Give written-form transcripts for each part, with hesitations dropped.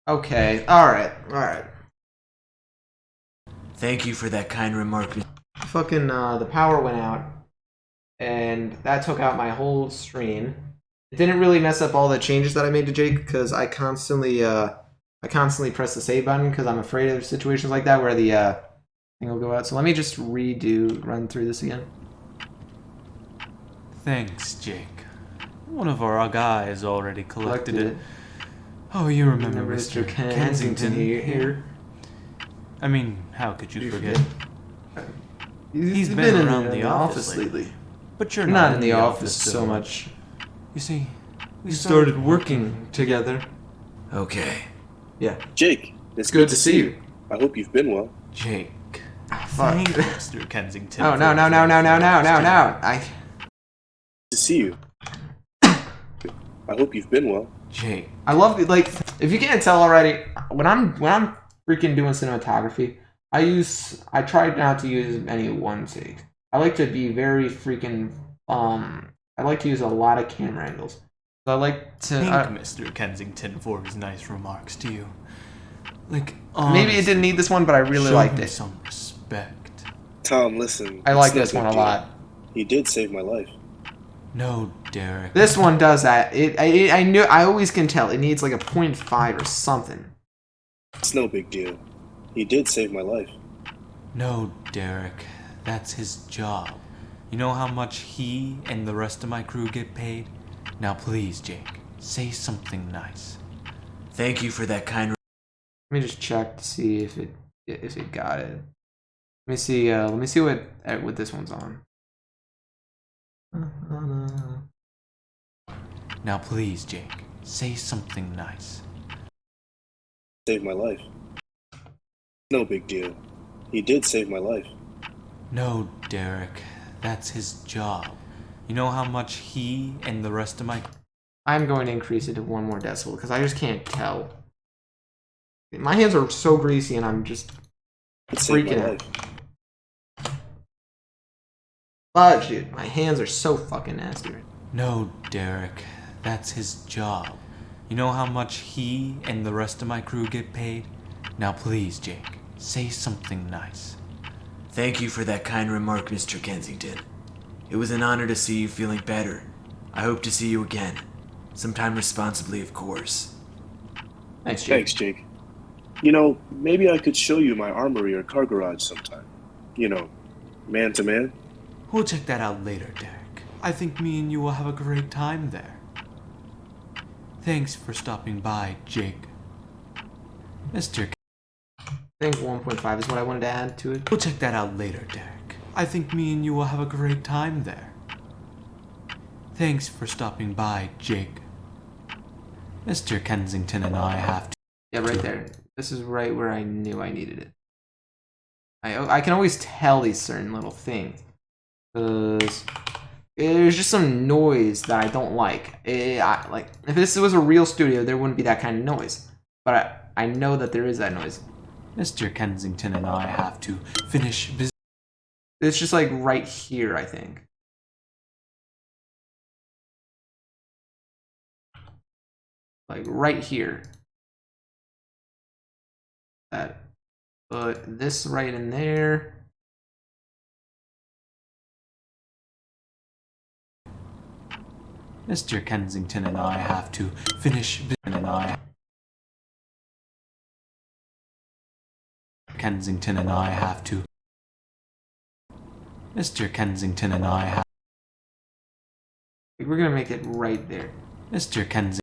Okay, alright, alright. Thank you for that kind remark. Fucking, the power went out, and that took out my whole stream. It didn't really mess up all the changes that I made to Jake, because I constantly press the save button, because I'm afraid of situations like that where the, thing will go out. So let me just run through this again. Thanks, Jake. One of our guys already collected it. Oh, you remember Mr. Kensington here? I mean, how could you forget? He's been around the office lately. But you're not in the office so much. You see, we started working together. Okay. Yeah. Jake, it's good to see you. I hope you've been well. Jake. Fuck. Thank Mr. Kensington. Oh, no. To see you. I hope you've been well. Jake. I love it. Like, if you can't tell already, when I'm freaking doing cinematography, I try not to use any one take. I like to be very freaking I like to use a lot of camera angles. So I like to Thank Mr. Kensington for his nice remarks to you. Like, honestly, maybe it didn't need this one, but I really liked it. Some respect. Tom, listen. I like this one a lot. He did save my life. No, Derek. This one does that. I always can tell. It needs like a 0.5 or something. It's no big deal. He did save my life. No, Derek. That's his job. You know how much he and the rest of my crew get paid? Now please, Jake, say something nice. Thank you for that kind. Let me just check to see if it got it. Let me see what this one's on. Now please, Jake, say something nice. Saved my life. No big deal. He did save my life. No, Derek, that's his job. You know how much he and the rest of my... I'm going to increase it to 1 more decibel because I just can't tell. My hands are so greasy and I'm just freaking out. Fudge, dude. My hands are so fucking nasty. No, Derek, that's his job. You know how much he and the rest of my crew get paid? Now please, Jake, say something nice. Thank you for that kind remark, Mr. Kensington. It was an honor to see you feeling better. I hope to see you again. Sometime responsibly, of course. Thanks, Jake. Thanks, Jake. You know, maybe I could show you my armory or car garage sometime. You know, man to man. We'll check that out later, Derek. I think me and you will have a great time there. Thanks for stopping by, Jake. Mr. I think 1.5 is what I wanted to add to it. We'll check that out later, Derek. I think me and you will have a great time there. Thanks for stopping by, Jake. Mr. Kensington and I have to... Yeah, right there. This is right where I knew I needed it. I can always tell these certain little things. Because there's just some noise that I don't like. Like, if this was a real studio, there wouldn't be that kind of noise. But I know that there is that noise. Mr. Kensington and I have to finish business. It's just like right here, I think. Like right here. That. But this right in there. Mr. Kensington and I have to finish business. Kensington and I have to... Mr. Kensington and I have... We're gonna make it right there. Mr. Kensington...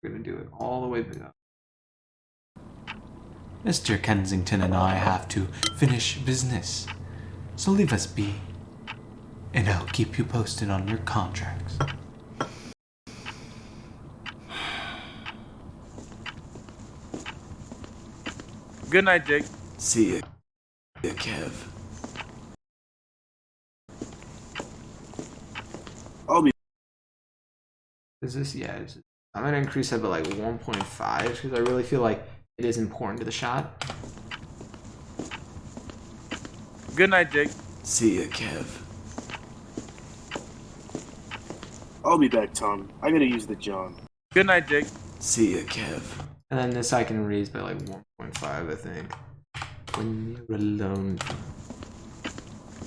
We're gonna do it all the way back up. Mr. Kensington and I have to finish business. So leave us be. And I'll keep you posted on your contracts. Good night, Jake. See ya, Kev. I'll be... Is this? Yeah. I'm gonna increase it by like 1.5 because I really feel like it is important to the shot. Good night, Jake. See ya, Kev. I'll be back, Tom. I gotta use the John. Good night, Jake. See ya, Kev. And then this I can raise by like 1.5, I think. When you're alone.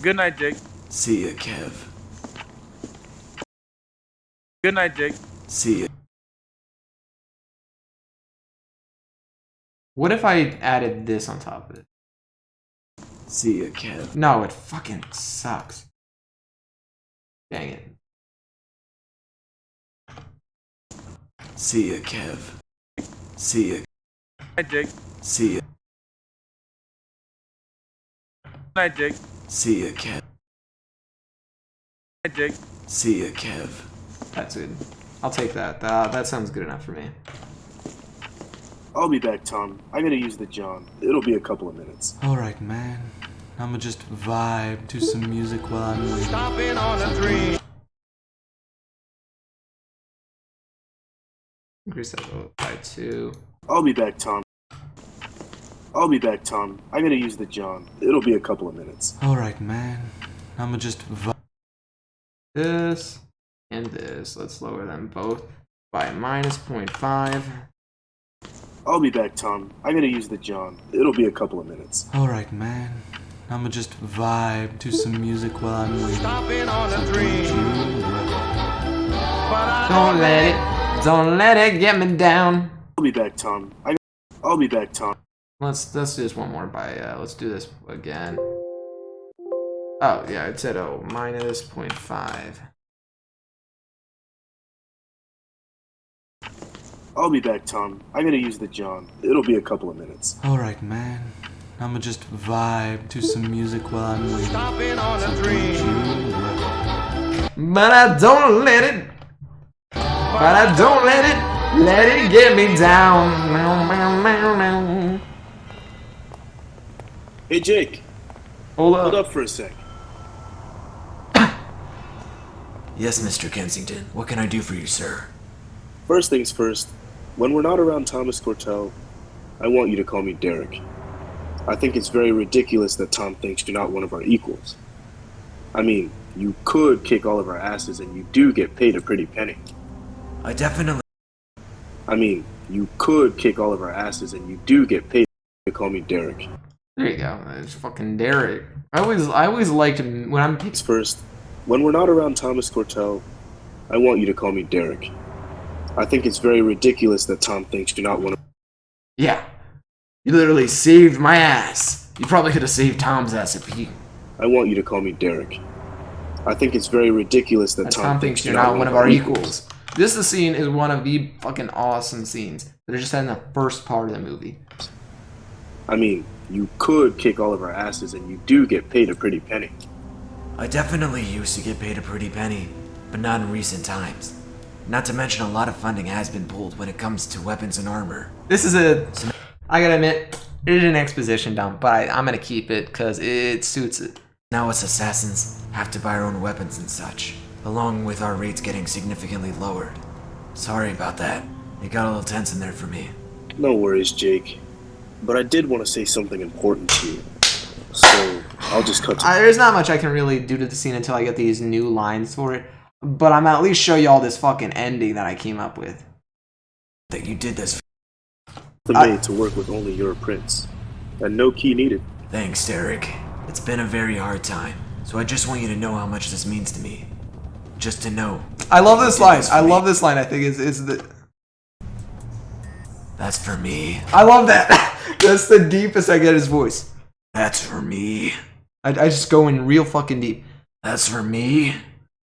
Good night, Jake. See ya, Kev. Good night, Jake. See ya. What if I added this on top of it? See ya, Kev. No, it fucking sucks. Dang it. See ya, Kev. See ya. Good night, Jake. See ya. Good night, Jake. See ya, Kev. Good night, Jake. See ya, Kev. That's good. I'll take that. That sounds good enough for me. I'll be back, Tom. I gotta use the John. It'll be a couple of minutes. Alright, man. I'ma just vibe to some music while I'm waiting. Stopping on a dream. Increase that by 2. I'll be back, Tom. I'll be back, Tom. I gotta use the John. It'll be a couple of minutes. Alright, man. I'ma just vibe. This and this. Let's lower them both by minus 0.5. I'll be back, Tom. I gotta use the John. It'll be a couple of minutes. Alright, man. I'ma just vibe to some music while I'm waiting. Stopping on a dream. Don't let it get me down. I'll be back, Tom. I'll be back, Tom. Let's do this one more by let's do this again. Oh yeah, it said minus 0.5. I'll be back, Tom. I gotta use the John. It'll be a couple of minutes. Alright, man. I'ma just vibe to some music while I'm waiting. Stopping on a dream. But I don't let it. But I don't let it get me down. Hey, Jake. Hold Hold up. up for a sec. Yes, Mr. Kensington. What can I do for you, sir? First things first. When we're not around Thomas Cortell, I want you to call me Derek. I think it's very ridiculous that Tom thinks you're not one of our equals. I mean, you could kick all of our asses and you do get paid a pretty penny. I definitely... I mean, you could kick all of our asses and you do get paid to call me Derek. There you go. It's fucking Derek. I always liked him when I'm. First, when we're not around Thomas Cortell, I want you to call me Derek. I think it's very ridiculous that Tom thinks you're not one of... Yeah. You literally saved my ass. You probably could have saved Tom's ass if he. I want you to call me Derek. I think it's very ridiculous that Tom thinks you're not one of our equals. This scene is one of the fucking awesome scenes that are just in the first part of the movie. I mean, you could kick all of our asses and you do get paid a pretty penny. I definitely used to get paid a pretty penny, but not in recent times. Not to mention a lot of funding has been pulled when it comes to weapons and armor. This is I gotta admit, it is an exposition dump, but I'm gonna keep it because it suits it. Now us assassins have to buy our own weapons and such, along with our rates getting significantly lowered. Sorry about that. It got a little tense in there for me. No worries, Jake. But I did want to say something important to you. So, I'll just cut to... There's not much I can really do to the scene until I get these new lines for it, but I'm at least show you all this fucking ending that I came up with. That you did this. Made to work with only your prints. And no key needed. Thanks, Derek. It's been a very hard time, so I just want you to know how much this means to me. Just to know. I love this line. I love this line. I think is the... That's for me. I love that. That's the deepest I get his voice. That's for me. I just go in real fucking deep. That's for me.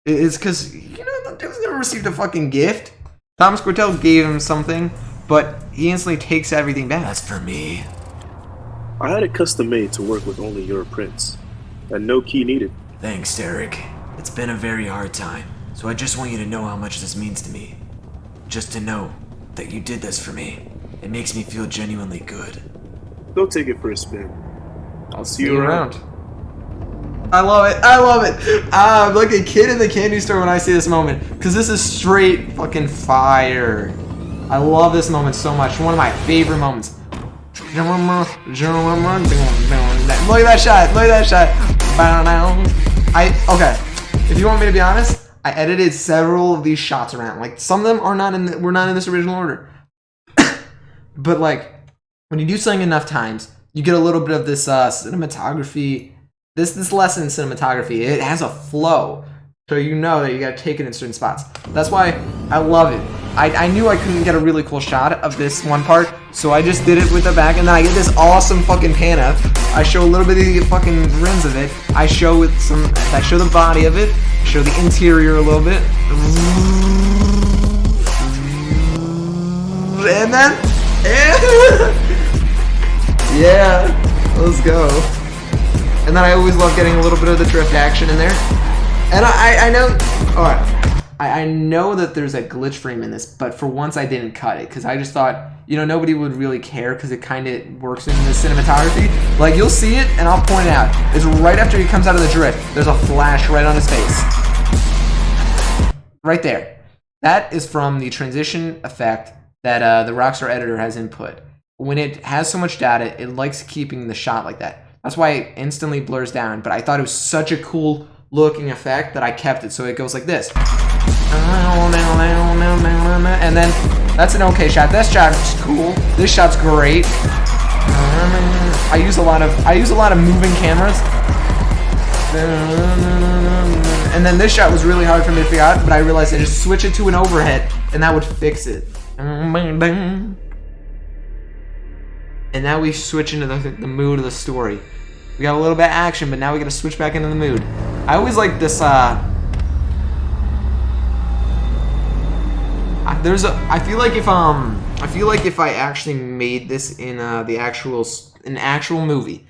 It's because, you know, the dude's never received a fucking gift. Thomas Cortell gave him something, but he instantly takes everything back. That's for me. I had it custom made to work with only your prints. And no key needed. Thanks, Derek. It's been a very hard time, so I just want you to know how much this means to me. Just to know that you did this for me. It makes me feel genuinely good. Go take it for a spin. I'll see you around. I love it. I love it. I'm like a kid in the candy store when I see this moment, because this is straight fucking fire. I love this moment so much. One of my favorite moments. Look at that shot. Look at that shot. Okay. If you want me to be honest, I edited several of these shots around. Like some of them are not in. We're not in this original order. But like when you do something enough times, you get a little bit of this cinematography. This lesson in cinematography, it has a flow. So you know that you gotta take it in certain spots. That's why I love it. I knew I couldn't get a really cool shot of this one part, so I just did it with the back, and then I get this awesome fucking pan up. I show a little bit of the fucking rims of it. I show the body of it. I show the interior a little bit. And then yeah, let's go. And then I always love getting a little bit of the drift action in there. And I know, alright, I know that there's a glitch frame in this, but for once I didn't cut it, because I just thought, you know, nobody would really care, because it kind of works in the cinematography. Like, you'll see it, and I'll point it out. It's right after he comes out of the drift. There's a flash right on his face. Right there. That is from the transition effect that the Rockstar editor has input. When it has so much data, it likes keeping the shot like that. That's why it instantly blurs down, but I thought it was such a cool looking effect that I kept it, so it goes like this. And then that's an okay shot. This shot's cool. This shot's great. I use a lot of moving cameras. And then this shot was really hard for me to figure out, but I realized I just switch it to an overhead and that would fix it. And now we switch into the mood of the story. We got a little bit of action, but now we gotta switch back into the mood. I always like this, I feel like if I actually made this in an actual movie,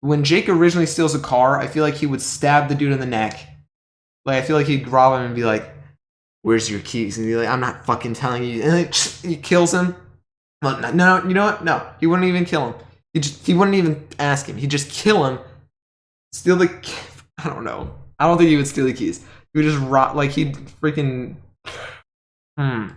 when Jake originally steals a car, I feel like he would stab the dude in the neck. Like, I feel like he'd rob him and be like, "Where's your keys?" And he'd be like, "I'm not fucking telling you." And like, he kills him. Well, no, you know what? No, he wouldn't even kill him. He wouldn't even ask him. He'd just kill him, steal the. I don't know. I don't think he would steal the keys. He would just rot. Like, he'd freaking. I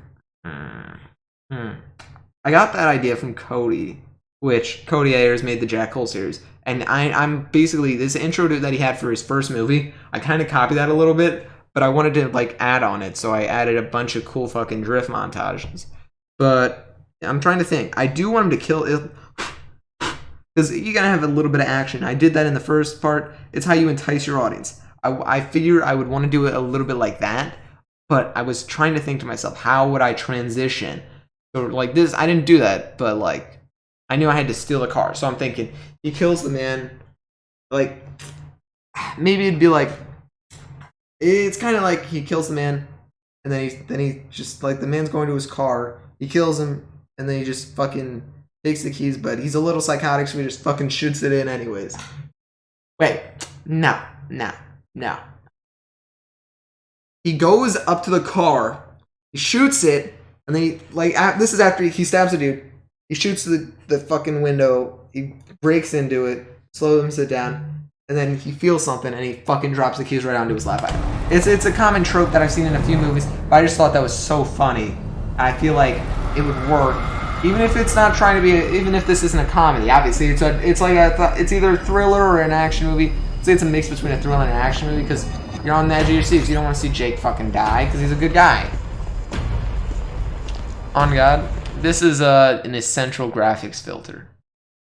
got that idea from Cody, which Cody Ayers made the Jack Cole series, and I'm basically this intro that he had for his first movie. I kind of copied that a little bit, but I wanted to like add on it, so I added a bunch of cool fucking drift montages. But I'm trying to think. I do want him to kill it. Because you gotta have a little bit of action. I did that in the first part. It's how you entice your audience. I figured I would want to do it a little bit like that, but I was trying to think to myself, how would I transition? So like this, I didn't do that, but like, I knew I had to steal the car. So I'm thinking, he kills the man, like, maybe it'd be like, it's kind of like he kills the man, and then he just, like, the man's going to his car, he kills him, and then he just fucking takes the keys, but he's a little psychotic, so he just fucking shoots it in anyways. Wait, no. He goes up to the car, he shoots it, and then he, like, this is after he stabs the dude. He shoots the fucking window, he breaks into it, slows him down, and then he feels something, and he fucking drops the keys right onto his lap. It's a common trope that I've seen in a few movies, but I just thought that was so funny. I feel like it would work. Even if it's not trying to be, even if this isn't a comedy, obviously it's either a thriller or an action movie. I'd say it's a mix between a thriller and an action movie because you're on the edge of your seats. You don't want to see Jake fucking die because he's a good guy. On God, this is an essential graphics filter.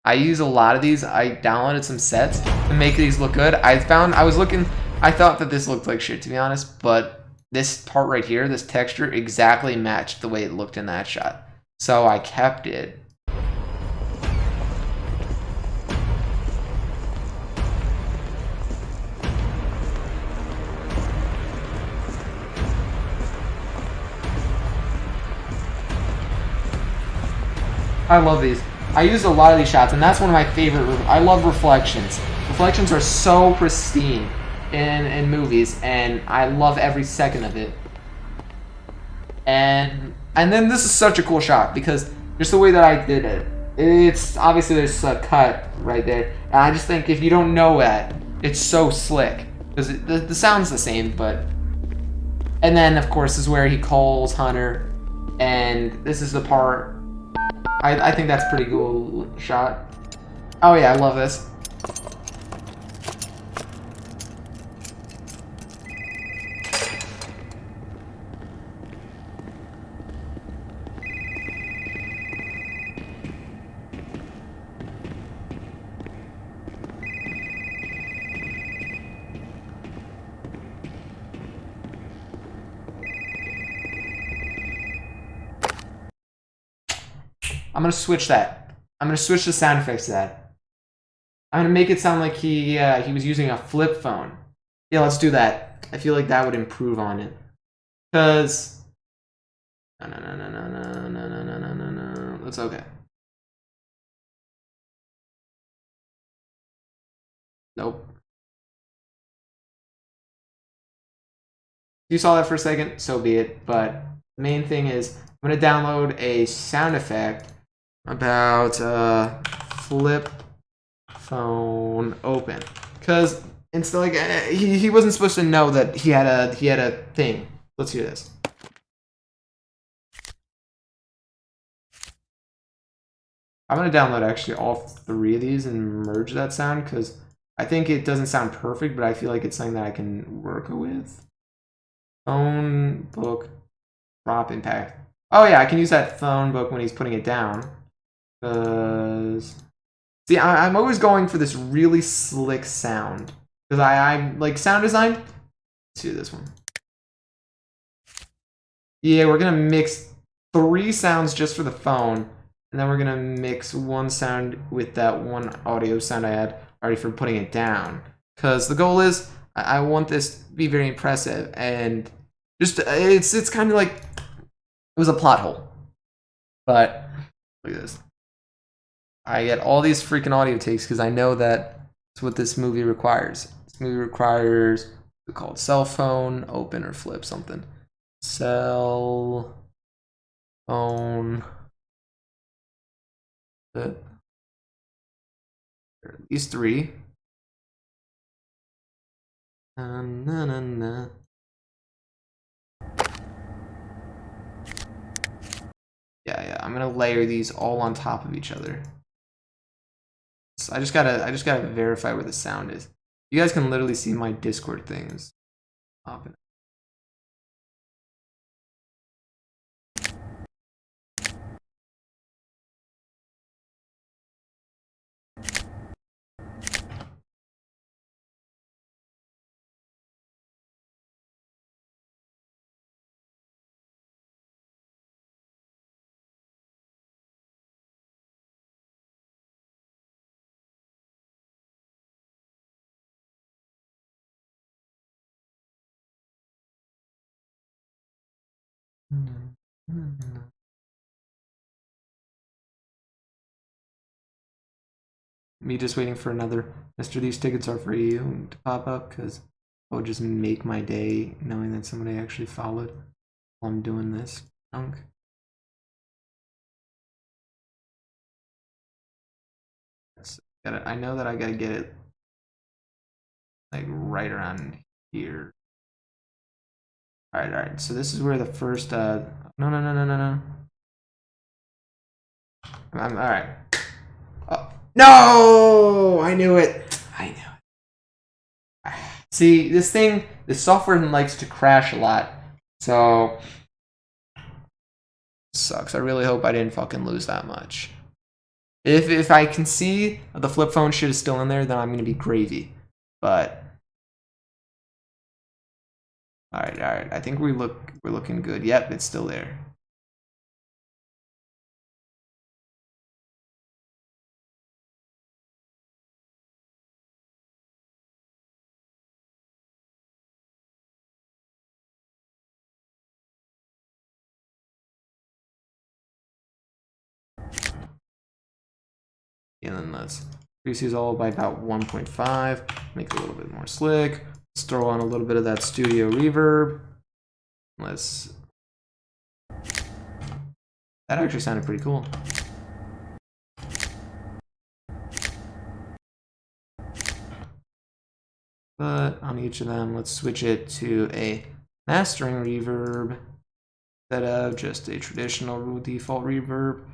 I use a lot of these. I downloaded some sets to make these look good. I thought that this looked like shit, to be honest, but this part right here, this texture, exactly matched the way it looked in that shot. So I kept it. I love these. I use a lot of these shots, and that's one of my favorite. I love reflections. Reflections are so pristine in movies, and I love every second of it. And then this is such a cool shot because just the way that I did it. It's obviously there's a cut right there, and I just think if you don't know that, it's so slick because the sound's the same, but. And then of course is where he calls Hunter, and this is the part. I think that's a pretty cool shot. Oh yeah, I love this. I'm gonna switch that. I'm gonna switch the sound effects to that. I'm gonna make it sound like he was using a flip phone. Yeah, let's do that. I feel like that would improve on it. Cause no. That's okay. Nope. If you saw that for a second, so be it. But the main thing is I'm gonna download a sound effect about flip phone open, because it's like he wasn't supposed to know that he had a thing. Let's hear this. I'm gonna download actually all 3 of these and merge that sound, because I think it doesn't sound perfect, but I feel like it's something that I can work with. Phone book drop impact. Oh yeah, I can use that phone book when he's putting it down. Cause see, I'm always going for this really slick sound, because I like sound design. Let's do this one. Yeah, we're gonna mix 3 sounds just for the phone, and then we're gonna mix 1 sound with that 1 audio sound I had already for putting it down. Because the goal is I want this to be very impressive, and just it's kind of like it was a plot hole. But look at this. I get all these freaking audio takes because I know that it's what this movie requires. This movie requires what's it called? Cell phone, open or flip something. Cell phone. These 3. Na. Yeah. I'm gonna layer these all on top of each other. So I just gotta verify where the sound is. You guys can literally see my Discord things. Me just waiting for another Mr. These tickets are for you to pop up, because it would just make my day knowing that somebody actually followed while I'm doing this junk. I know that I gotta get it like right around here. Alright. So this is where the first no. Alright. Oh, no! I knew it. See, this software likes to crash a lot. So sucks. I really hope I didn't fucking lose that much. If I can see the flip phone shit is still in there, then I'm gonna be gravy. But alright. I think we're looking good. Yep, it's still there. And then let's increase these all by about 1.5, make it a little bit more slick. Let's throw on a little bit of that studio reverb. That actually sounded pretty cool. But on each of them, let's switch it to a mastering reverb instead of just a traditional default reverb.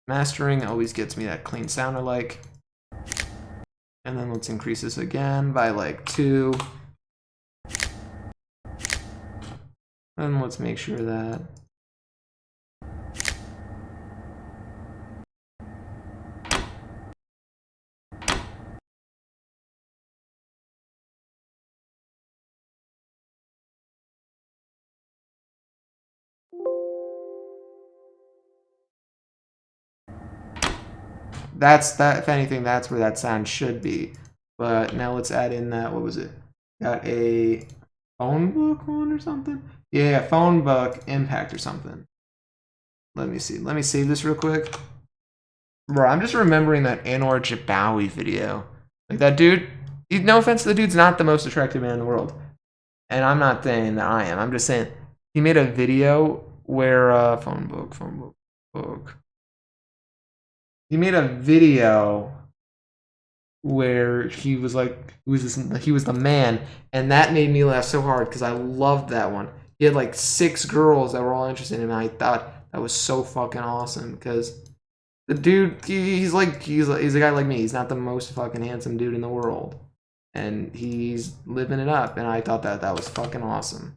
Mastering always gets me that clean sound I like. And then let's increase this again by like 2. And let's make sure that That's that. If anything, that's where that sound should be. But now let's add in that. What was it? Got a phone book one or something? Yeah, phone book impact or something. Let me see. Let me save this real quick. Bro, I'm just remembering that Anwar Jabawi video. Like that dude. No offense, the dude's not the most attractive man in the world, and I'm not saying that I am. I'm just saying he made a video where phone book. He made a video where he was like, he was the man, and that made me laugh so hard because I loved that one. He had like 6 girls that were all interested in him, and I thought that was so fucking awesome because the dude, he's a guy like me. He's not the most fucking handsome dude in the world, and he's living it up, and I thought that was fucking awesome.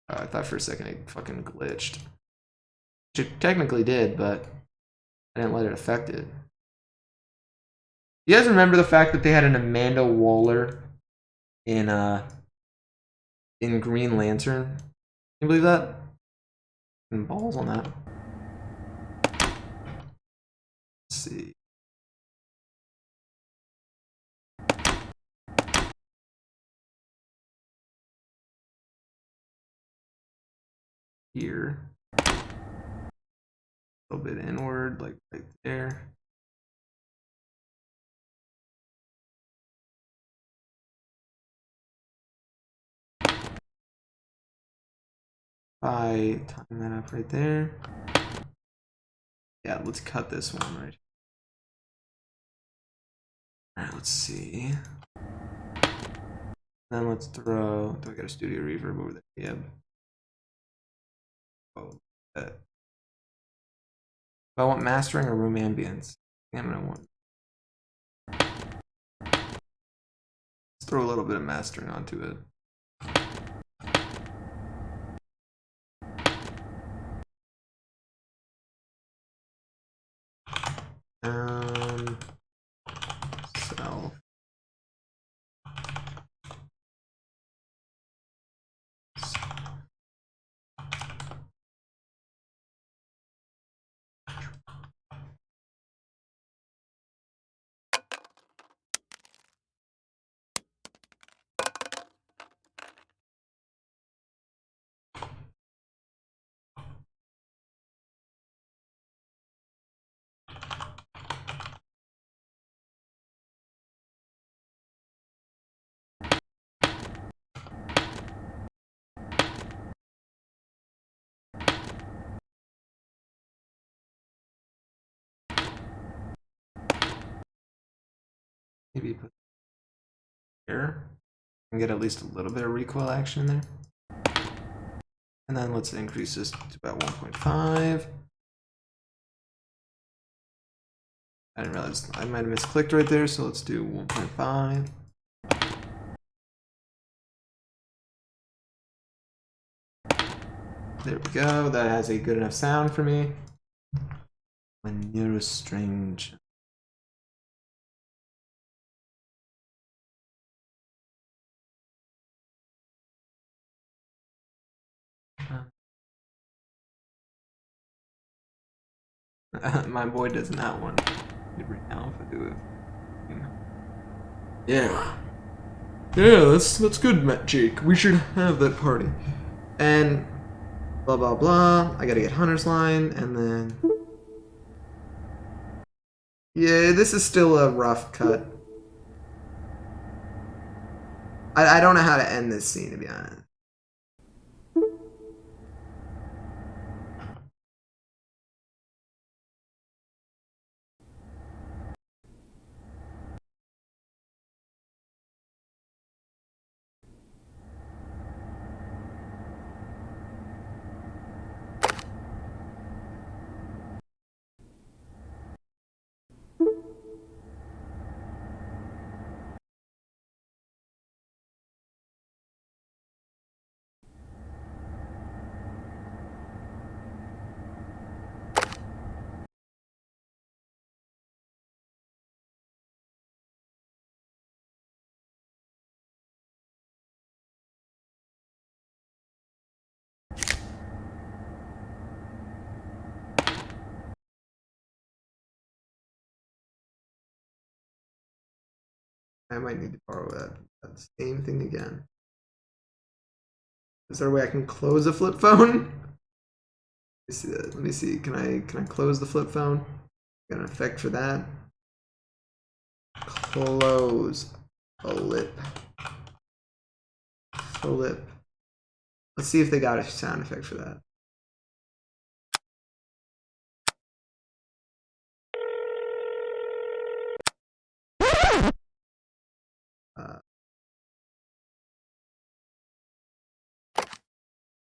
I thought for a second it fucking glitched. Which it technically did, but I didn't let it affect it. You guys remember the fact that they had an Amanda Waller in Green Lantern? Can you believe that? And balls on that. Let's see. Here. A little bit inward, like right there. I time that up right there. Yeah, let's cut this one right. Alright, let's see. Then let's throw. Do I got a studio reverb over there? Yep. Oh, that. I want mastering or room ambience. I think I'm gonna want. Let's throw a little bit of mastering onto it. Self. Maybe put here and get at least a little bit of recoil action there. And then let's increase this to about 1.5. I didn't realize I might have misclicked right there, so let's do 1.5. There we go. That has a good enough sound for me. When you're a strange. My boy does not want to alpha do it. Yeah. Yeah, that's good, Matt Jake. We should have that party. And blah blah blah. I gotta get Hunter's line, and then yeah, this is still a rough cut. I don't know how to end this scene, to be honest. I might need to borrow that same thing again. Is there a way I can close a flip phone? Let me see that. Let me see. Can I close the flip phone? Got an effect for that. Close flip. Flip. Let's see if they got a sound effect for that.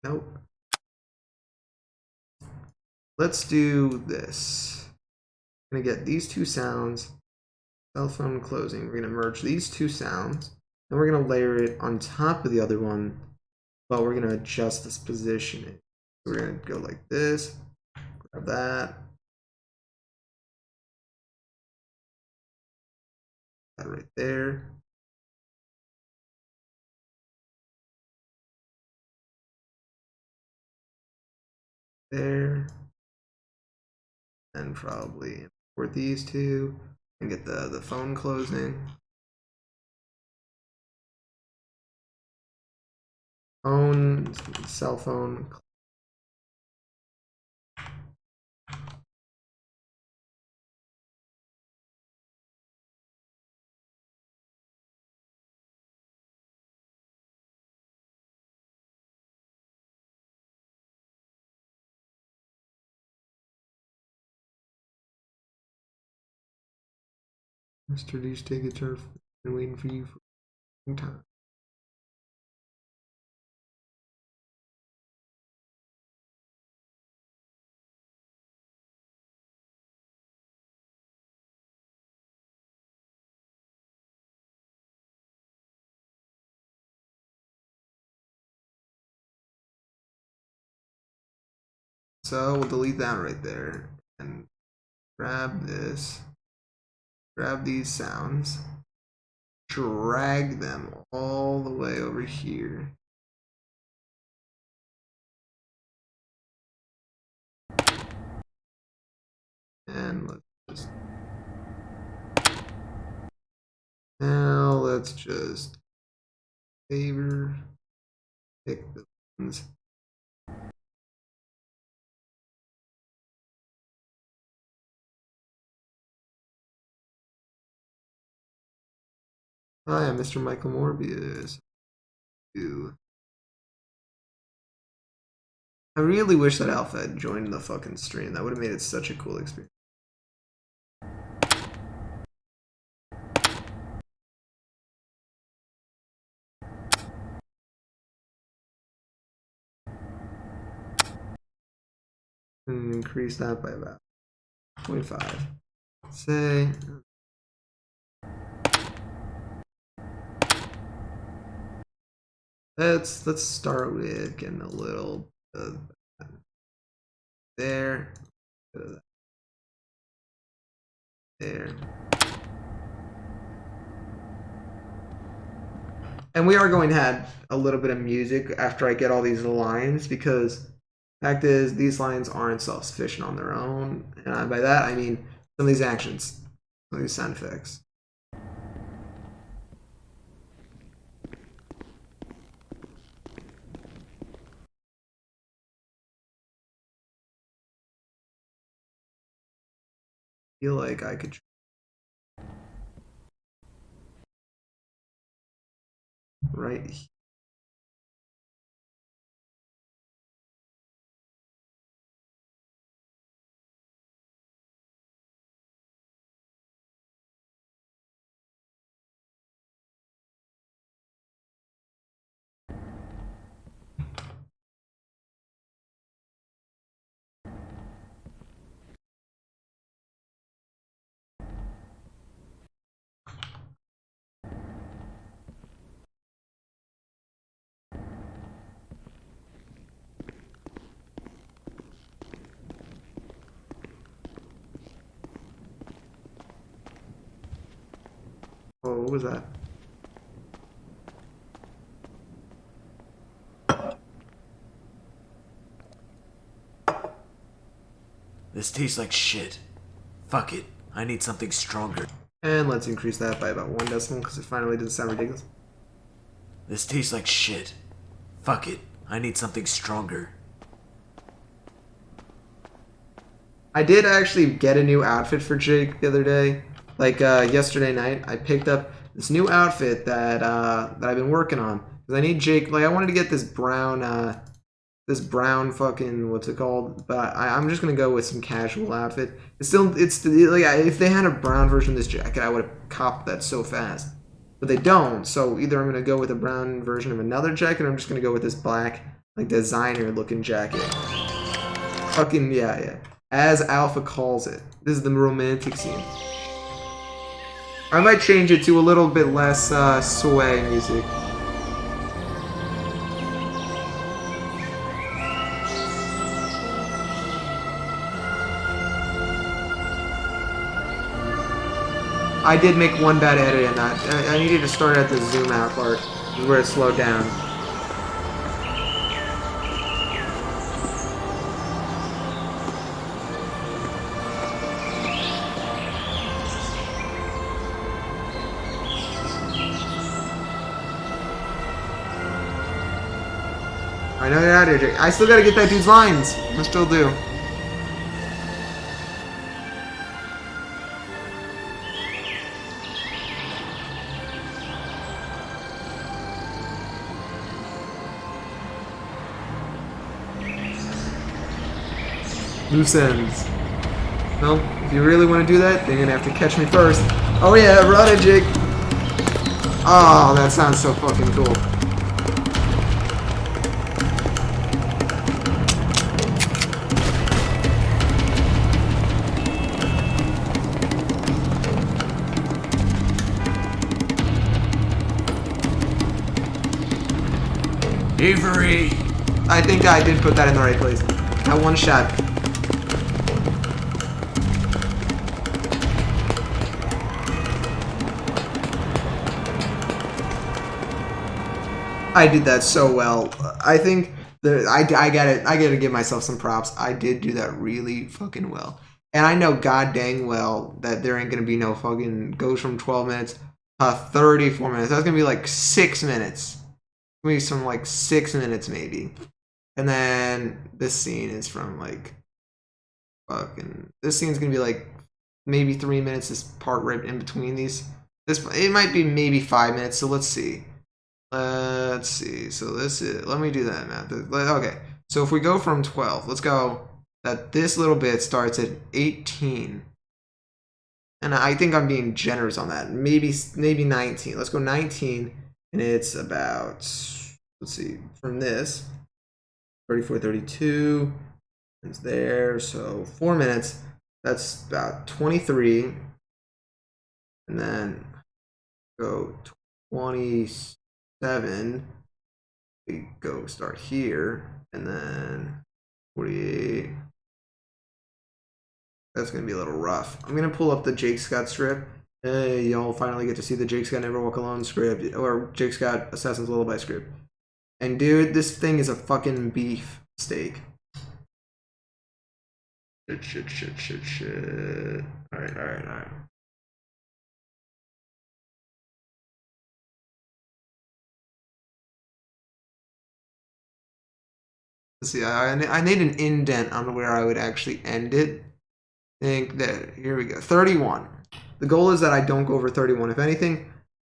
Nope. Let's do this. I'm gonna get these two sounds. Cell phone closing. We're gonna merge these two sounds. Then we're gonna layer it on top of the other one, but we're gonna adjust this positioning. We're gonna go like this. Grab that. That right there. There. And probably import these two and get the phone closing. Phone, cell phone. Mr. Douche, take a turf. Been waiting for you for a long time. So we'll delete that right there and grab this, grab these sounds, drag them all the way over here. And let's just favor pick the ones. Hi, I'm Mr. Michael Morbius. I really wish that Alpha had joined the fucking stream. That would have made it such a cool experience. And increase that by about 0.5. Say. Let's start with getting a little there, there, and we are going to add a little bit of music after I get all these lines, because the fact is these lines aren't self-sufficient on their own, and by that I mean some of these actions, some of these sound effects. Feel like I could right here. Oh, what was that? This tastes like shit. Fuck it. I need something stronger. And let's increase that by about 1 decimal because it finally didn't sound ridiculous. This tastes like shit. Fuck it. I need something stronger. I did actually get a new outfit for Jake the other day. Like yesterday night, I picked up this new outfit that that I've been working on. Because I need Jake, like I wanted to get this brown fucking, what's it called? But I'm just gonna go with some casual outfit. It's like if they had a brown version of this jacket, I would have copped that so fast. But they don't, so either I'm gonna go with a brown version of another jacket, or I'm just gonna go with this black, like designer looking jacket. Fucking yeah. As Alpha calls it. This is the romantic scene. I might change it to a little bit less sway music. I did make one bad edit in that. I needed to start at the zoom out part, where it slowed down. I know you're out here, Jake. I still gotta get that dude's lines. I still do. Loose ends. Well, if you really want to do that, then you're gonna have to catch me first. Oh yeah, run it, Jake. Oh, that sounds so fucking cool. Avery! I think I did put that in the right place. That one shot. I did that so well. I think I gotta give myself some props. I did do that really fucking well. And I know god dang well that there ain't gonna be no fucking goes from 12 minutes to 34 minutes. That's gonna be like 6 minutes. Maybe some like 6 minutes maybe. And then this scene is from like fucking, this scene's gonna be like maybe 3 minutes, this part right in between these. It might be maybe 5 minutes, so let's see. Let's see. So this is, let me do that math. Okay. So if we go from 12, let's go that this little bit starts at 18. And I think I'm being generous on that. Maybe 19. Let's go 19. And it's about, let's see, from this 34, 32. It's there. So 4 minutes. That's about 23. And then go 27. We go start here, and then 48. That's gonna be a little rough. I'm gonna pull up the Jake Scott strip. Hey, y'all finally get to see the Jake Scott Never Walk Alone script, or Jake Scott Assassin's Lullaby script. And dude, this thing is a fucking beef steak. Shit. Alright. Let's see, I need an indent on where I would actually end it. I think that, here we go, 31. The goal is that I don't go over 31. If anything,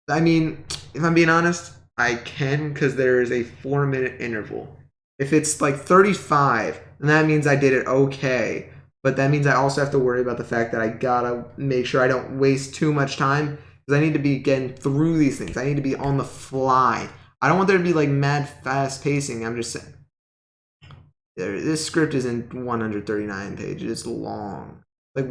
I mean, if I'm being honest, I can, because there is a 4-minute interval. If it's like 35, then that means I did it okay. But that means I also have to worry about the fact that I gotta make sure I don't waste too much time, because I need to be getting through these things. I need to be on the fly. I don't want there to be like mad fast pacing. I'm just saying. This script is in 139 pages. It's long. Like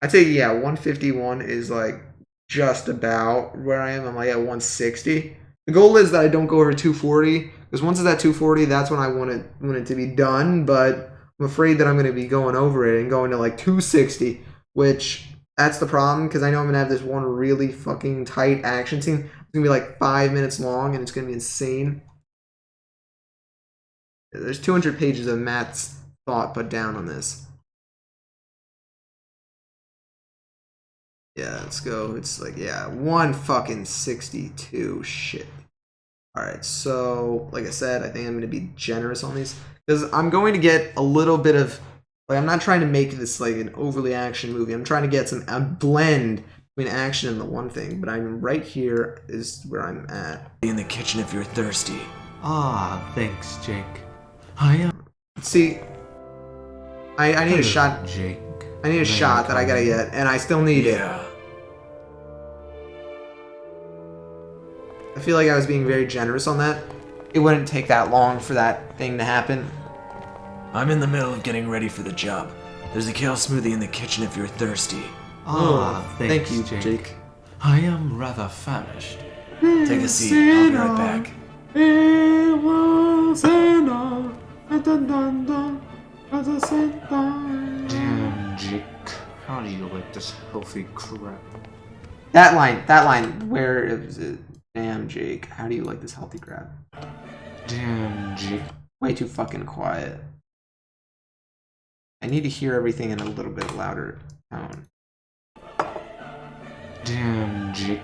I'd say, yeah, 151 is like just about where I am. I'm like at 160. The goal is that I don't go over 240, because once it's at 240, that's when I want it to be done. But I'm afraid that I'm going to be going over it and going to like 260, which that's the problem, because I know I'm going to have this one really fucking tight action scene. It's going to be like 5 minutes long, and it's going to be insane. There's 200 pages of Matt's thought put down on this. Yeah, let's go. It's like, yeah, 1 fucking 62. Shit. Alright, so, like I said, I think I'm going to be generous on these. Because I'm going to get a little bit of... Like, I'm not trying to make this, like, an overly action movie. I'm trying to get a blend between action and the one thing. But I'm right here is where I'm at. In the kitchen if you're thirsty. Ah, thanks, Jake. I am. See, I need a shot. Jake. I need a shot that I gotta get, and I still need it. Yeah. I feel like I was being very generous on that. It wouldn't take that long for that thing to happen. I'm in the middle of getting ready for the job. There's a kale smoothie in the kitchen if you're thirsty. Ah, thanks, Thank you, Jake. I am rather famished. Take a seat. I'll be right back. Damn, Jake. How do you like this healthy crap? That line, where is it? Damn, Jake, how do you like this healthy crap? Damn, Jake. Way too fucking quiet. I need to hear everything in a little bit louder tone. Damn, Jake.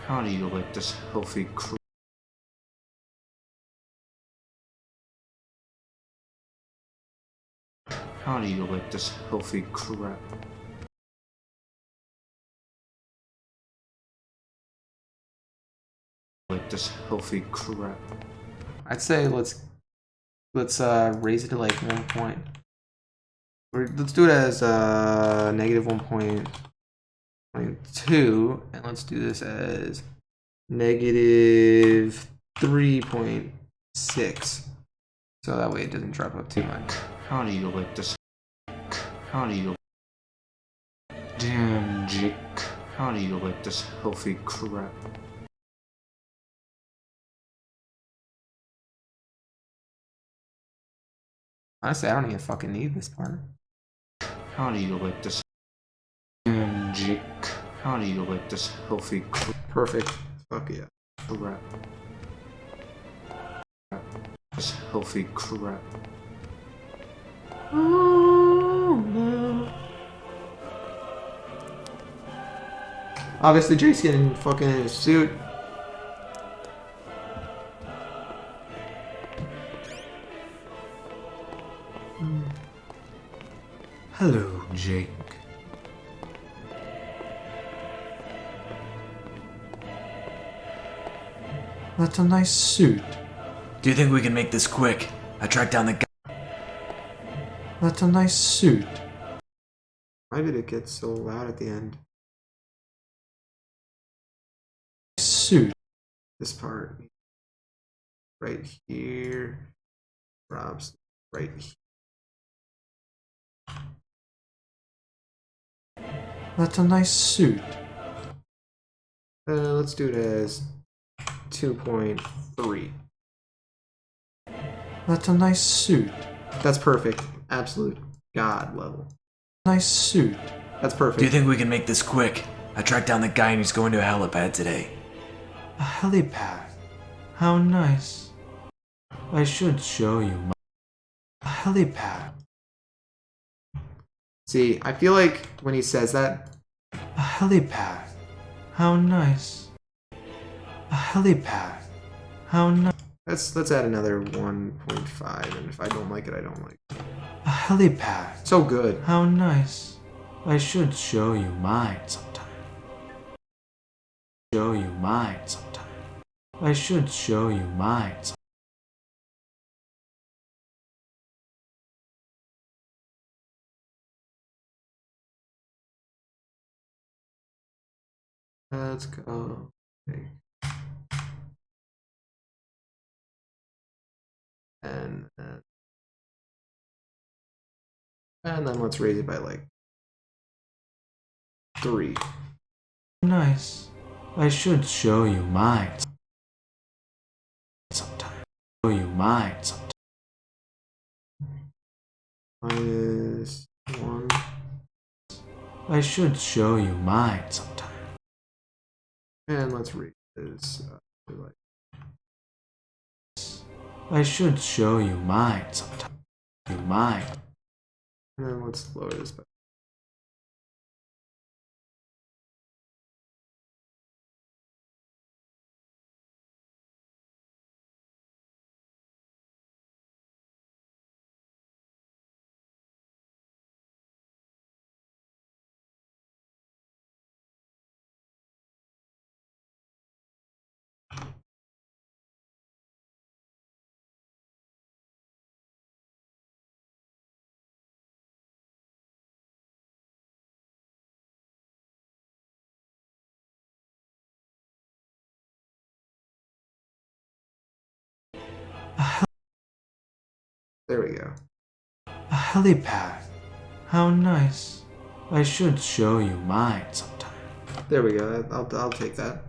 How do you like this healthy crap? How do you like this healthy crap? Like this healthy crap. I'd say let's raise it to like 1 point. Let's do it as negative 1.2, and let's do this as negative 3.6. So that way it doesn't drop up too much. How do you like this? How do you? Damn, Jake. How do you like this healthy crap? Honestly, I don't even fucking need this part. How do you like this? Damn, Jake. How do you like this healthy Perfect. Fuck yeah. crap? This healthy crap. Obviously, Jake's getting fucking in his suit. Hello, Jake. That's a nice suit. Do you think we can make this quick? I tracked down the guy. That's a nice suit. Why did it get so loud at the end? Suit. This part. Right here. Drops right here. That's a nice suit. Let's do it as 2.3. That's a nice suit. That's perfect. Absolute god level. Nice suit. That's perfect. Do you think we can make this quick? I tracked down the guy and he's going to a helipad today. A helipad. How nice. I should show you my... A helipad. See, I feel like when he says that, A helipad. How nice. A helipad. How nice. let's add another 1.5, and if I don't like it, I don't like it. A helipad. So good. How nice. I should show you mine sometime. Show you mine sometime. I should show you mine sometime. Let's go. Okay. And then let's raise it by like 3. Nice. I should show you mine sometime. Show you mine sometime. Minus 1. I should show you mine sometime. And let's read this. To like I should show you mine sometime. You mine. And then let's lower this by There we go. A helipad. How nice. I should show you mine sometime. There we go. I'll take that.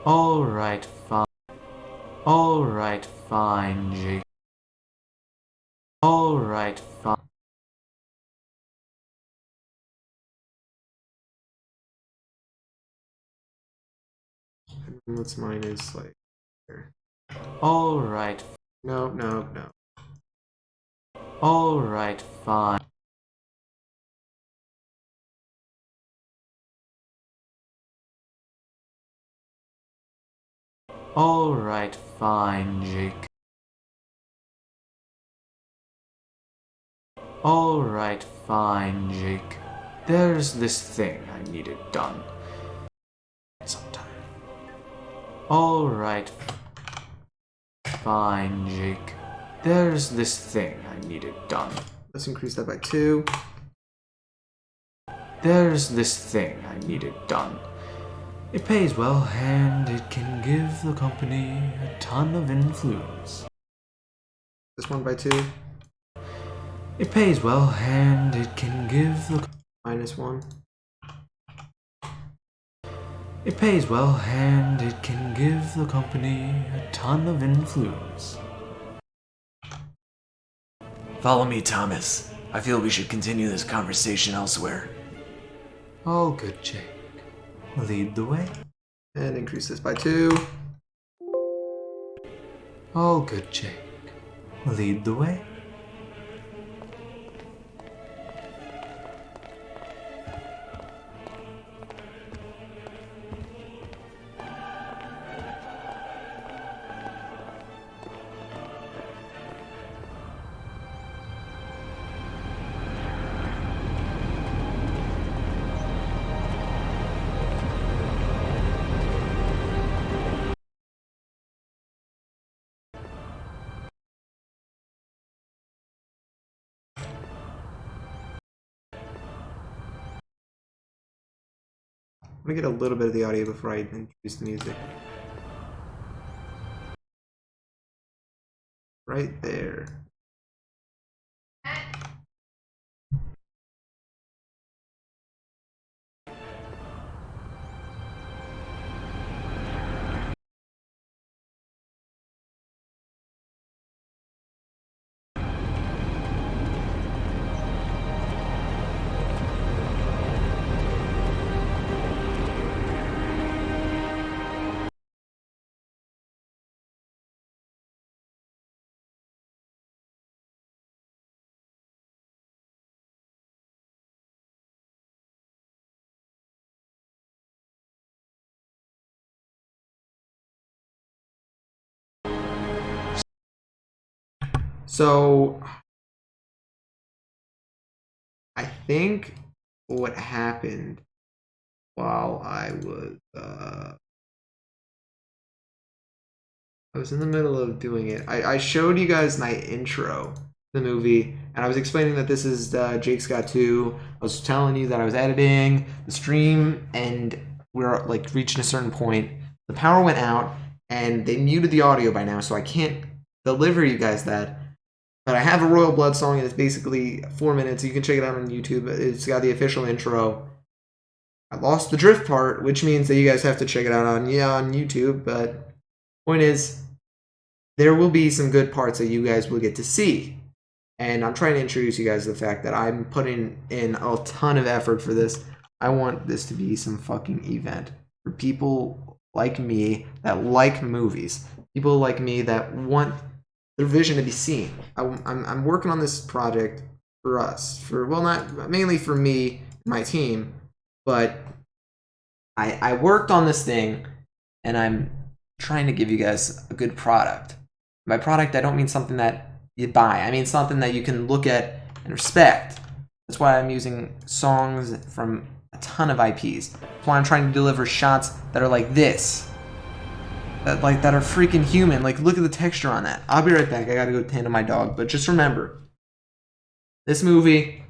Alright, fine. Alright, fine, Jake. Alright, fine. What's mine is like here. Alright. No, no, no. Alright, fine. Alright, fine, Jake. Alright, fine, Jake. There's this thing I needed done sometime. Alright, fine, Jake. There's this thing I needed done. Let's increase that by 2. There's this thing I needed done. It pays well and it can give the company a ton of influence. This one by 2. It pays well and it can give the -1. It pays well and it can give the company a ton of influence. Follow me, Thomas. I feel we should continue this conversation elsewhere. All good, Jake. Lead the way. And increase this by 2. All good, Jake. Lead the way. Let me get a little bit of the audio before I introduce the music. Right there. So I think what happened while I was in the middle of doing it. I showed you guys my intro to the movie, and I was explaining that this is Jake's Got 2. I was telling you that I was editing the stream, and we're like reaching a certain point. The power went out, and they muted the audio by now, so I can't deliver you guys that. But I have a Royal Blood song, and it's basically 4 minutes. You can check it out on YouTube. It's got the official intro. I lost the drift part, which means that you guys have to check it out on YouTube. But point is, there will be some good parts that you guys will get to see. And I'm trying to introduce you guys to the fact that I'm putting in a ton of effort for this. I want this to be some fucking event for people like me that like movies. People like me that want their vision to be seen. I'm working on this project for us, not mainly for me and my team, but I worked on this thing, and I'm trying to give you guys a good product. By product, I don't mean something that you buy. I mean something that you can look at and respect. That's why I'm using songs from a ton of IPs. That's why I'm trying to deliver shots that are like this. That are freaking human. Like, look at the texture on that. I'll be right back. I gotta go tend to my dog. But just remember, this movie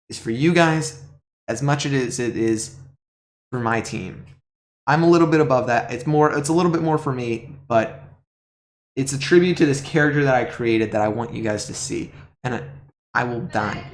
is for you guys as much as it is for my team. I'm a little bit above that. It's a little bit more for me, but It's a tribute to this character that I created that I want you guys to see. And I will die.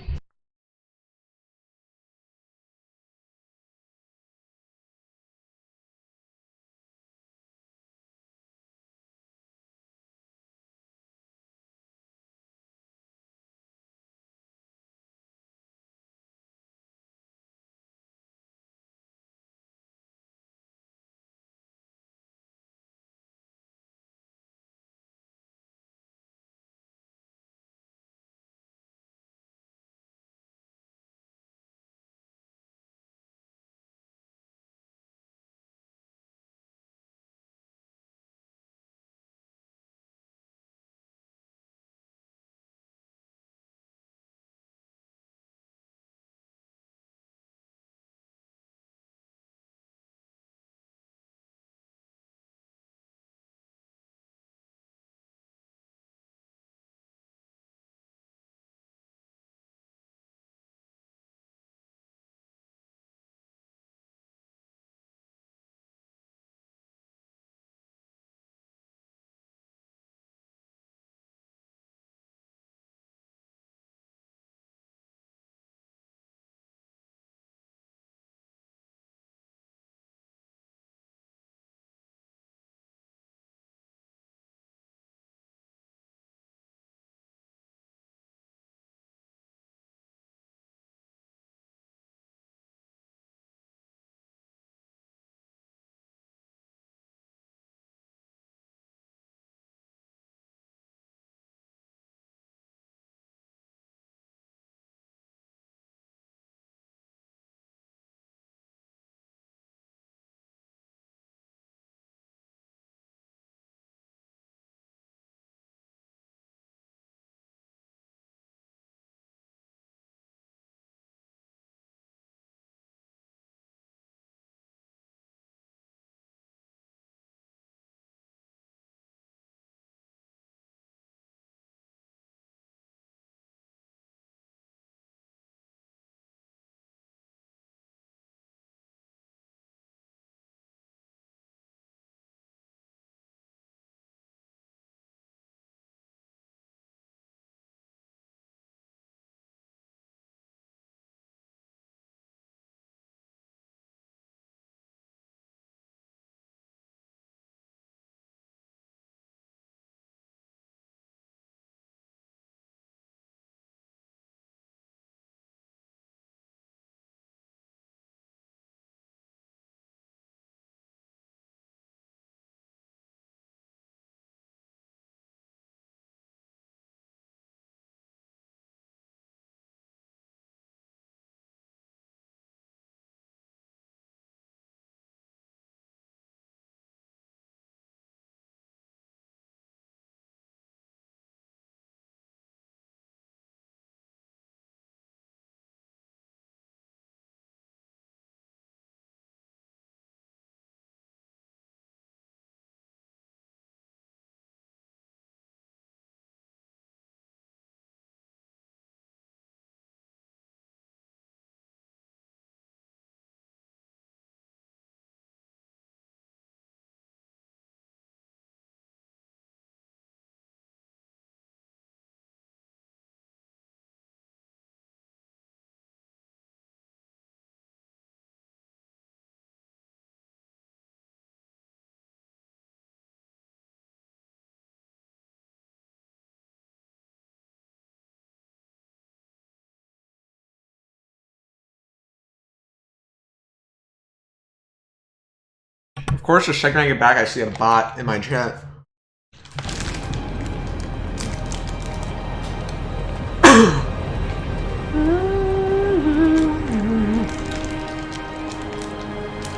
Of course, just checking I get back, I see a bot in my chat.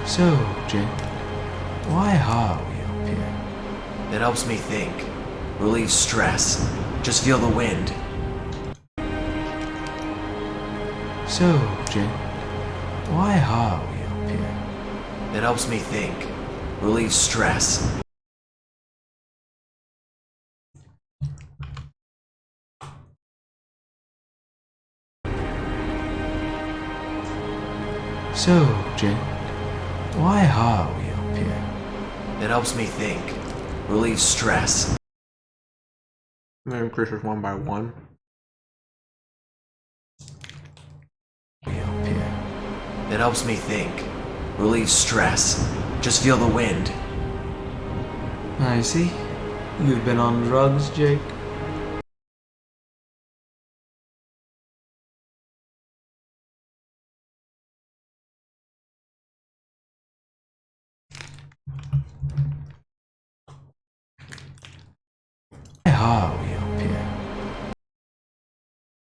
So, Jin, why are we up here? It helps me think. Relieves stress. Just feel the wind. So, Jin, why are we up here? It helps me think. Relieves stress. So, Jin, why are we up here? It helps me think. Relieves stress. I'm gonna increase this 1 by 1. It helps me think, relieves stress. Just feel the wind. I see. You've been on drugs, Jake?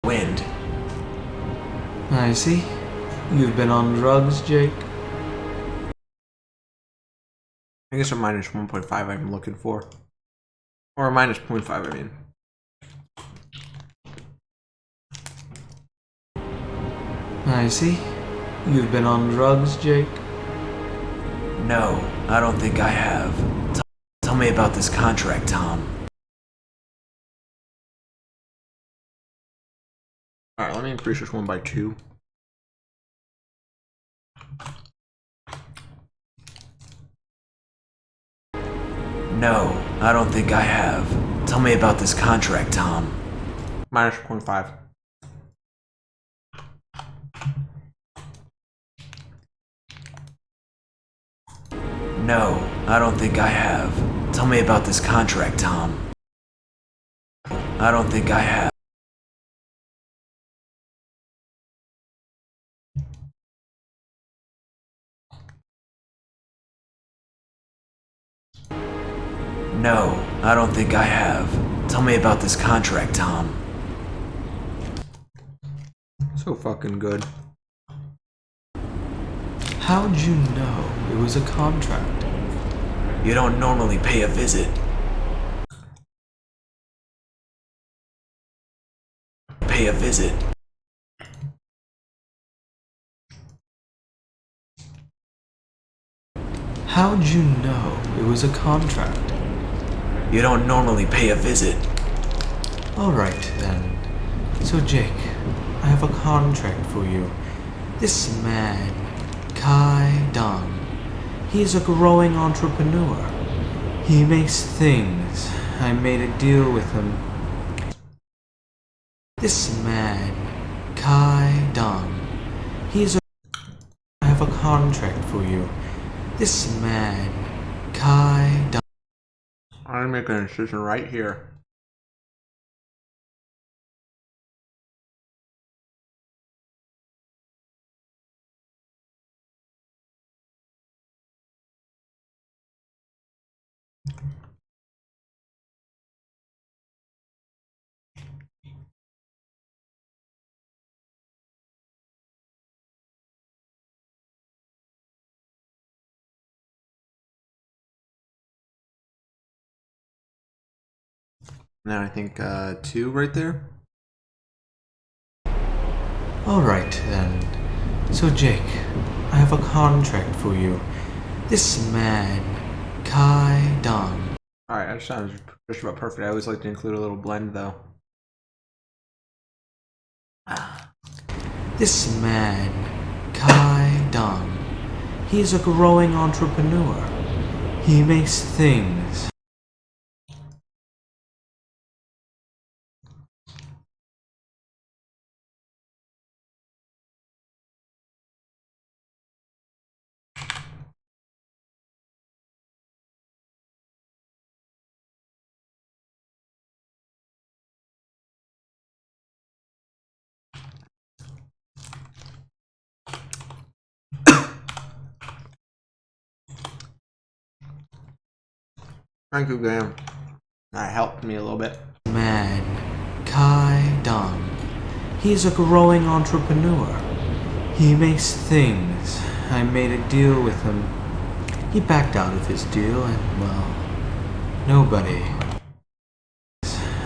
Wind. I see. You've been on drugs, Jake? I guess a minus 1.5 I'm looking for. Or a minus 0.5, I mean. I see. You've been on drugs, Jake? No, I don't think I have. Tell me about this contract, Tom. Alright, let me increase this 1 by 2. No, I don't think I have. Tell me about this contract, Tom. Minus 0.5. No, I don't think I have. Tell me about this contract, Tom. I don't think I have. No, I don't think I have. Tell me about this contract, Tom. So fucking good. How'd you know it was a contract? You don't normally pay a visit. Pay a visit. How'd you know it was a contract? You don't normally pay a visit. Alright then. So Jake, I have a contract for you. This man, Kai Dong, he is a growing entrepreneur. He makes things. I made a deal with him. This man, Kai Dong, he is a... I have a contract for you. This man, Kai Dong. I'm making a decision right here. Now I think 2 right there. Alright then. So Jake, I have a contract for you. This man, Kai Dong. Alright, I just sounded just about perfect. I always like to include a little blend though. This man, Kai Dong, he is a growing entrepreneur. He makes things. Thank you, Graham. That helped me a little bit. Man, Kai Dong, he is a growing entrepreneur. He makes things. I made a deal with him. He backed out of his deal and, well, nobody.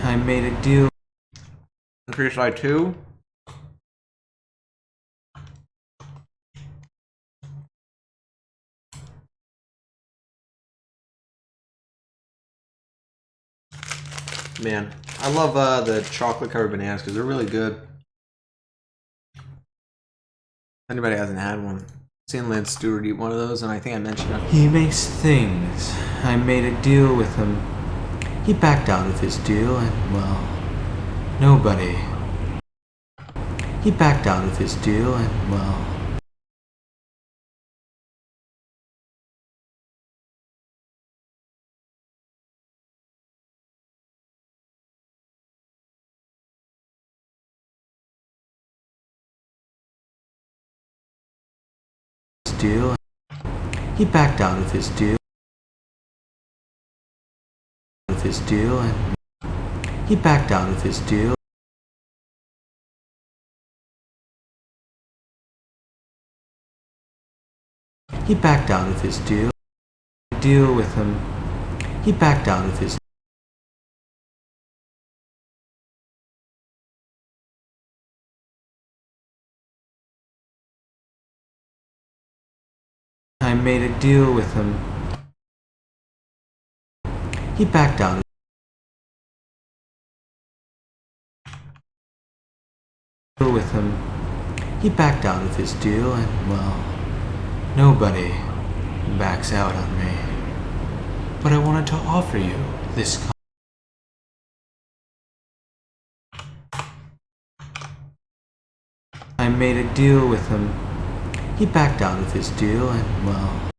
I made a deal. Increase by 2. Man, I love the chocolate covered bananas because they're really good. If anybody hasn't had one, I've seen Lance Stewart eat one of those, and I think I mentioned it. He makes things. I made a deal with him. He backed out of his deal and, well, nobody. He backed out of his deal and, well, deal. He backed out of his deal. Of his deal and he backed out of his deal. He backed out of his deal. Deal with him. He backed out of his. I made a deal with him. He backed out. With him. He backed out of his deal and, well, nobody backs out on me. But I wanted to offer you this. I made a deal with him. He backed out of his deal and, well,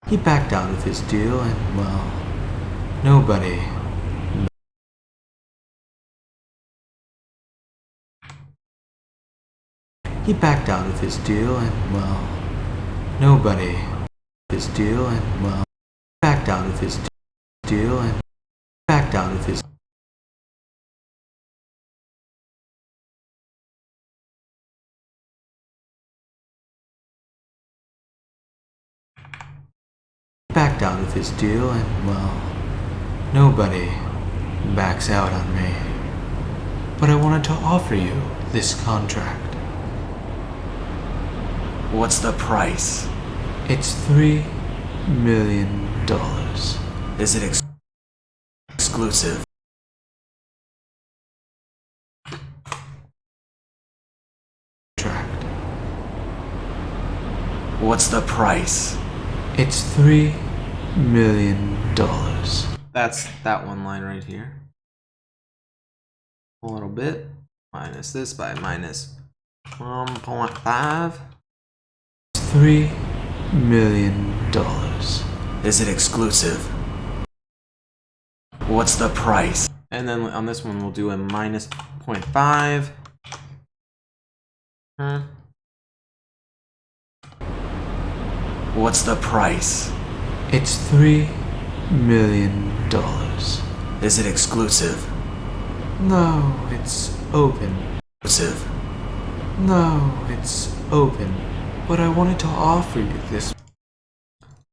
he backed out of his deal and, well, nobody. He backed out of his deal and, well, nobody. His deal and, well, backed out of his deal and backed out of his. Backed out of his deal and, well, nobody backs out on me. But I wanted to offer you this contract. What's the price? It's $3 million. Is it exclusive? Contract. What's the price? It's $3 million. That's that one line right here. A little bit. Minus this by minus 1.5. $3 million. Is it exclusive? What's the price? And then on this one, we'll do a minus 0.5. What's the price? It's $3 million. Is it exclusive? No, it's open. Exclusive. No, it's open. But I wanted to offer you this.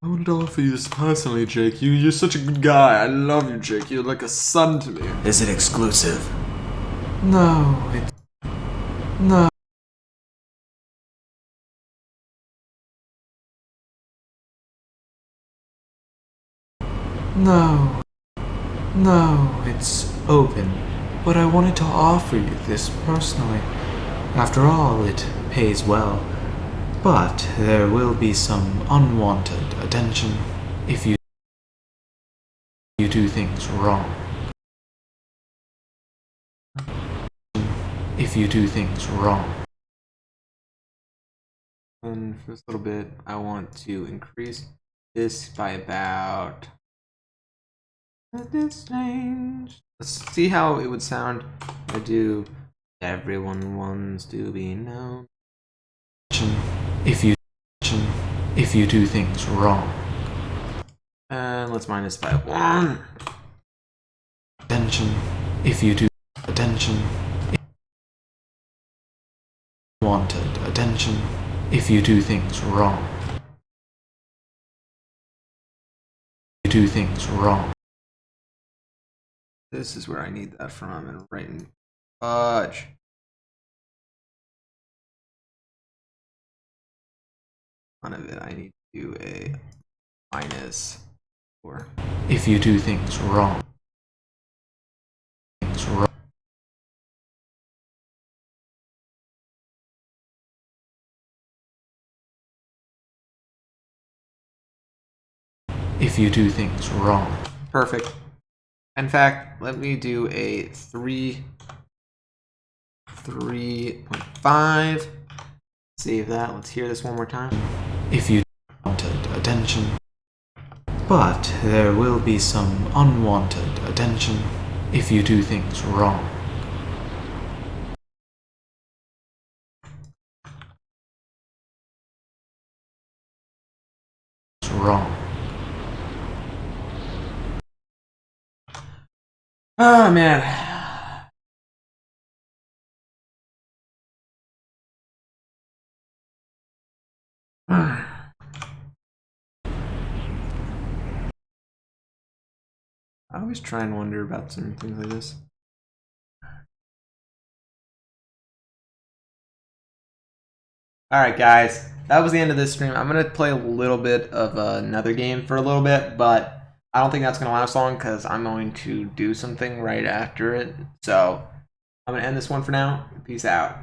I wanted to offer you this personally, Jake. You're such a good guy. I love you, Jake. You're like a son to me. Is it exclusive? No, it's. No. No. No, it's open. But I wanted to offer you this personally. After all, it pays well. But there will be some unwanted attention if you do things wrong. If you do things wrong. And for this little bit, I want to increase this by about this range. Let's see how it would sound if I do everyone wants to be known. If you do things wrong. And let's minus by 1. Attention. If you do attention. Wanted attention. If you do things wrong. You do things wrong. This is where I need that from, and right in fudge. None of it. I need to do a minus 4. If you do things wrong. if you do things wrong. Perfect. In fact, let me do a 3.5. Save that. Let's hear this one more time. If you wanted attention, but there will be some unwanted attention if you do things wrong. Wrong. Oh man. I always try and wonder about certain things like this. Alright guys, that was the end of this stream. I'm going to play a little bit of another game for a little bit, but I don't think that's going to last long because I'm going to do something right after it. So I'm going to end this one for now. Peace out.